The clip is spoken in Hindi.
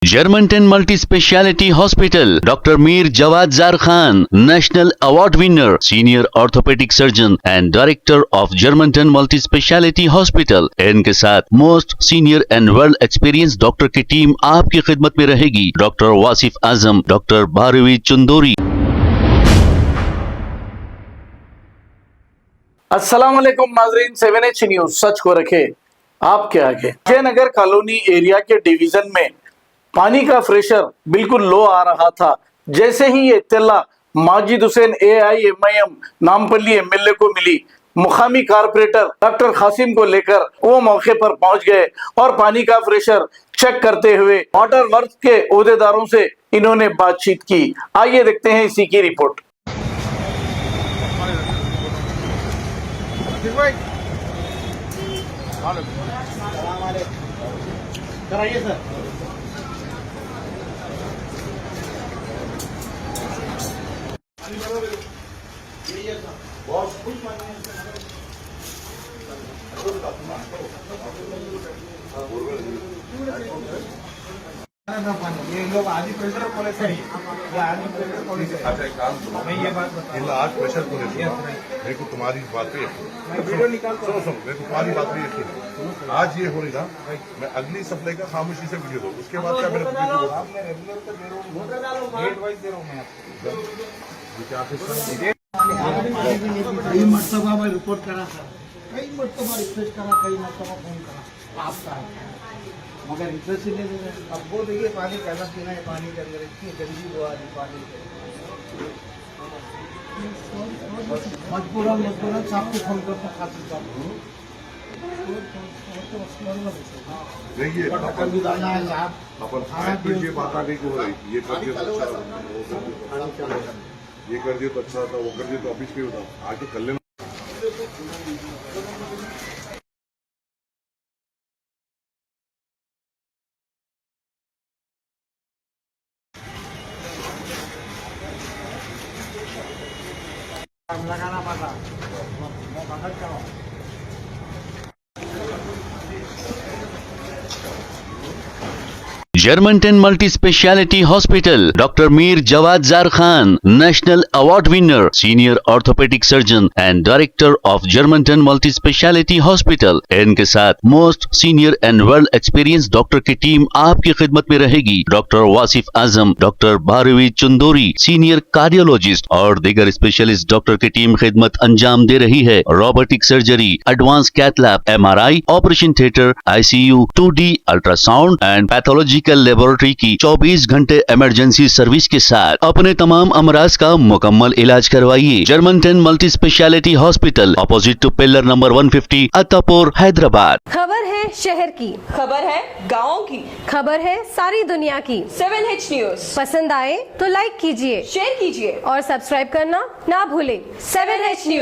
Germantown Multi-Speciality Hospital, Dr. Mir Jawad Zar Khan, National Award winner, Senior Orthopedic Surgeon and Director of Germantown Multi-Speciality Hospital। इनके साथ most senior and world experience doctor की टीम आपकी खिदमत में रहेगी। Doctor Wasif Azam, doctor Bharvi Chandori. अस्सलाम वालेकुम नाजरीन, 7H न्यूज सच को रखे आपके आगे। जयनगर कॉलोनी एरिया के डिवीजन में पानी का प्रेशर बिल्कुल लो आ रहा था। जैसे ही ये इत्तला माजिद हुसैन AIMIM नामपल्ली MLA को मिली, मुकामी कारपोरेटर डॉक्टर कासिम को लेकर वो मौके पर पहुंच गए और पानी का प्रेशर चेक करते हुए वाटर वर्क्स के ओहदेदारों से इन्होंने बातचीत की। आइए देखते हैं इसी की रिपोर्ट। कराइए सर। ये लोग आदि प्रेशर पॉलिसी है, ये आदि प्रेशर पॉलिसी है। अच्छा, एक काम सुनो, मैं ये बात बता, इन आज प्रेशर को मेरे को तुम्हारी बात पे वीडियो निकाल सुनो मेरे को तुम्हारी बात पे यकीन है। आज ये हो रही ना, मैं अगली सप्लाई का खामोशी से वीडियो दूँ, उसके बाद क्या मेरे को बोला मैं रेगुलर तो दे रहा हूँ, डेट वाइज दे रहा हूँ मैं आपको। कई मरतबा मैं रिपोर्ट करा था, कई मरतबा रिक्वेस्ट करा, कई मरतबा फोन करा आपका, मगर इंटरेस्ट ही नहीं दे रहे। अब वो देखिए पानी कैसा पीना है, पानी के अंदर इतनी गंदी वो आ रही पानी मजबूरन साहब को फोन करता खातिर साहब देखिए अपन भी डालना है साहब। अपन ये बात आगे क्यों हो रही, ये कर दिए तो अच्छा था, ये कर दिए तो अच्छा था, वो कर दिए तो ऑफिस पे होता, आगे कर लेना। लगाना पड़ा मदद करो। Germantown Multi-Speciality Hospital, Dr. Mir Jawad Zar Khan, National Award winner, Senior Orthopedic Surgeon and Director of Germantown Multi-Speciality Hospital। इनके साथ most senior and world experience doctor की टीम आपकी खिदमत में रहेगी। Doctor Wasif Azam, doctor Bharvi Chandori, senior cardiologist और दीगर स्पेशलिस्ट डॉक्टर की टीम खिदमत अंजाम दे रही है। Robotic surgery, advance cath lab, MRI, operation theatre, ICU, 2D ultrasound and pathological laboratory की 24 घंटे इमरजेंसी सर्विस के साथ अपने तमाम अमराज का मुकम्मल इलाज करवाइए। Germanten multi speciality hospital, opposite to pillar number 150, Attapur, Hyderabad. खबर है शहर की, खबर है गाँव की, खबर है सारी दुनिया की। 7H न्यूज पसंद आए तो लाइक कीजिए, शेयर कीजिए और सब्सक्राइब करना ना भूले। 7H news.